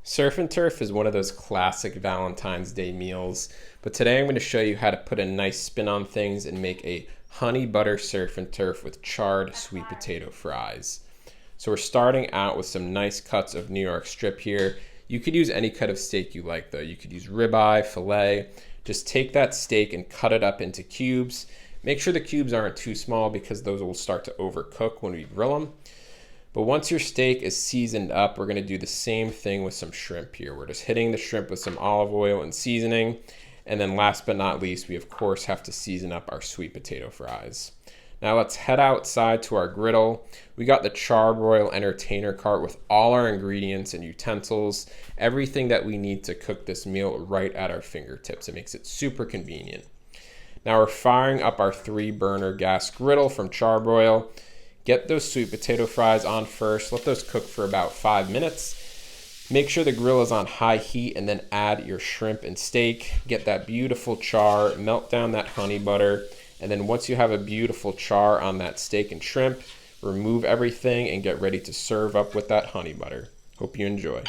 Surf and turf is one of those classic Valentine's Day meals, but today I'm going to show you how to put a nice spin on things and make a honey butter surf and turf with charred sweet potato fries. So we're starting out with some nice cuts of New York strip here. You could use any cut of steak you like though. You could use ribeye, filet. Just take that steak and cut it up into cubes. Make sure the cubes aren't too small because those will start to overcook when we grill them. But once your steak is seasoned up, we're gonna do the same thing with some shrimp here. We're just hitting the shrimp with some olive oil and seasoning. And then last but not least, we of course have to season up our sweet potato fries. Now let's head outside to our griddle. We got the Charbroil entertainer cart with all our ingredients and utensils, everything that we need to cook this meal right at our fingertips. It makes it super convenient. Now we're firing up our 3-burner gas griddle from Charbroil. Get those sweet potato fries on first. Let those cook for about 5 minutes. Make sure the grill is on high heat and then add your shrimp and steak. Get that beautiful char, melt down that honey butter, and then once you have a beautiful char on that steak and shrimp, remove everything and get ready to serve up with that honey butter. Hope you enjoy.